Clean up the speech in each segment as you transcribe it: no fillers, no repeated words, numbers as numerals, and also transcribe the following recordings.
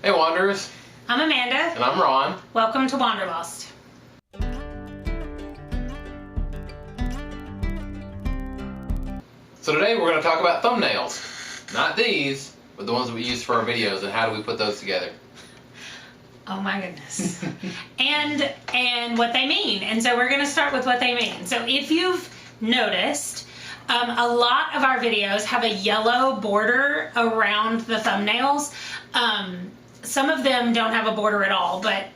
Hey Wanderers, I'm Amanda. and I'm Ron. Welcome to Wanderlost. So today we're going to talk about thumbnails. Not these, but the ones that we use for our videos, and how do we put those together. Oh my goodness. and what they mean. And so we're going to start with what they mean. So if you've noticed, a lot of our videos have a yellow border around the thumbnails. Some of them don't have a border at all, but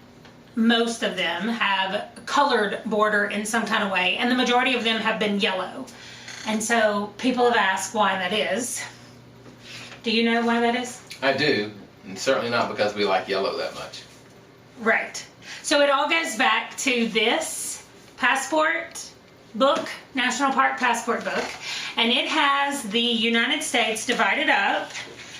most of them have a colored border in some kind of way, and the majority of them have been yellow. And so people have asked why that is. Do you know why that is? I do, and certainly not because we like yellow that much. Right. So it all goes back to this passport book, National Park passport book, and it has the United States divided up.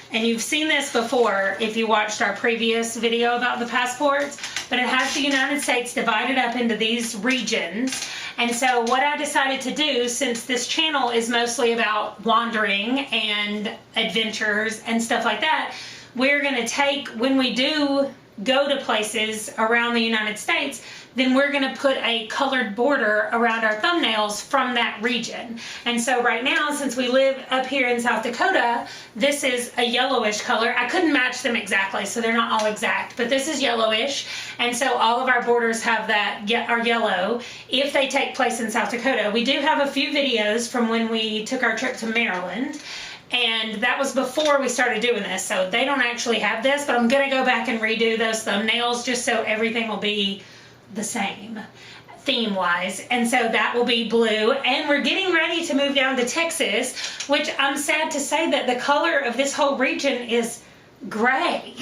And you've seen this before if you watched our previous video about the passports, but it has the United States divided up into these regions. And so what I decided to do, since this channel is mostly about wandering and adventures and stuff like that, we're going to take, when we do go to places around the United States, then we're going to put a colored border around our thumbnails from that region. And so right now, since we live up here in South Dakota, this is a yellowish color. I couldn't match them exactly, so they're not all exact, but this is yellowish. And so all of our borders have that, are yellow if they take place in South Dakota. We do have a few videos from when we took our trip to Maryland, and that was before we started doing this, so they don't actually have this, but I'm gonna go back and redo those thumbnails just so everything will be the same theme wise. And so that will be blue, and we're getting ready to move down to Texas, which I'm sad to say that the color of this whole region is gray.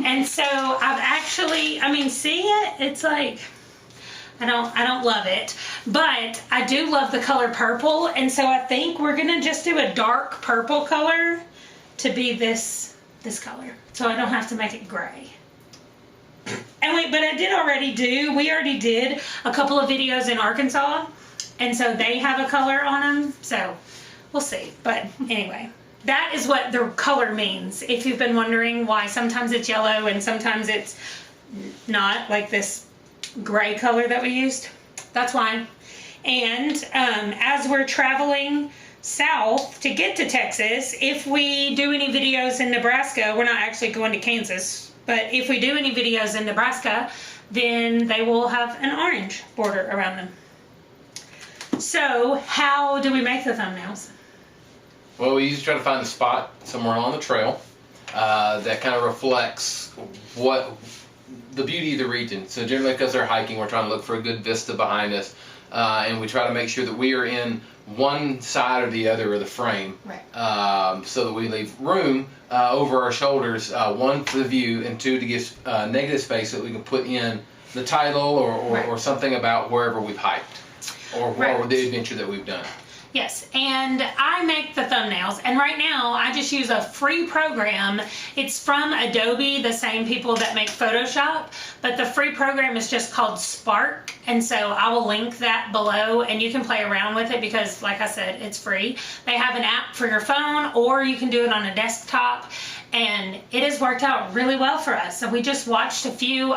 And so I've actually, I mean, see it? It's like, I don't love it, but I do love the color purple, and so I think we're gonna just do a dark purple color to be this color, so I don't have to make it gray. And wait, but we already did a couple of videos in Arkansas, and so they have a color on them, so we'll see. But anyway, that is what the color means. If you've been wondering why sometimes it's yellow and sometimes it's not, like this gray color that we used, that's why. And as we're traveling south to get to Texas, if we do any videos in Nebraska, we're not actually going to Kansas, but if we do any videos in Nebraska, then they will have an orange border around them. So how do we make the thumbnails? Well, we usually try to find a spot somewhere on the trail that kind of reflects what the beauty of the region. So generally, because they're hiking, we're trying to look for a good vista behind us, and we try to make sure that we are in one side or the other of the frame, right. So that we leave room over our shoulders, one for the view, and two to give negative space so that we can put in the title or something about wherever we've hiked or the adventure that we've done. Yes, and I make the thumbnails, and right now I just use a free program. It's from Adobe, the same people that make Photoshop, but the free program is just called Spark, and so I will link that below, and you can play around with it because, like I said, it's free. They have an app for your phone, or you can do it on a desktop, and it has worked out really well for us. So I just watched a few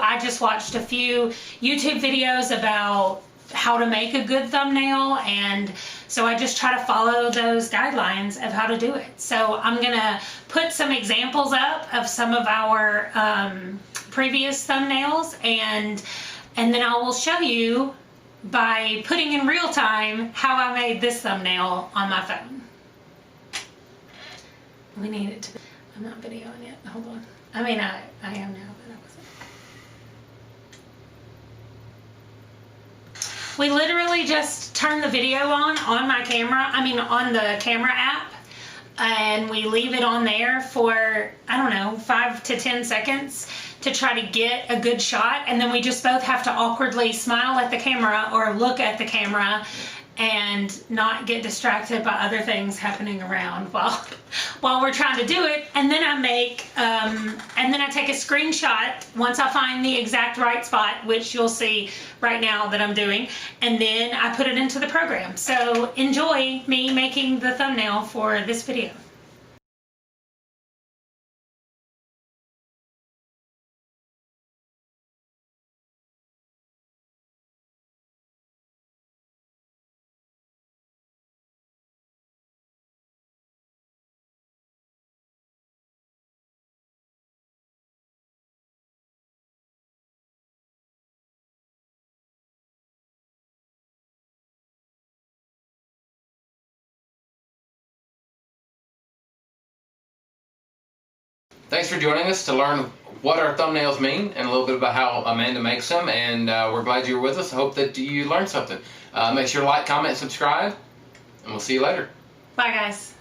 YouTube videos about how to make a good thumbnail, and so I just try to follow those guidelines of how to do it. So I'm gonna put some examples up of some of our previous thumbnails, and then I will show you by putting in real time how I made this thumbnail on my phone. We need it to be, I'm not videoing it, hold on. I mean, I am now, but I wasn't. We literally just turn the video on my camera, on the camera app, and we leave it on there for, I don't know, 5 to 10 seconds to try to get a good shot, and then we just both have to awkwardly smile at the camera or look at the camera and not get distracted by other things happening around while we're trying to do it. And then I take a screenshot once I find the exact right spot, which you'll see right now that I'm doing, and then I put it into the program. So enjoy me making the thumbnail for this video. Thanks for joining us to learn what our thumbnails mean and a little bit about how Amanda makes them. And we're glad you were with us. I hope that you learned something. Make sure to like, comment, subscribe, and we'll see you later. Bye, guys.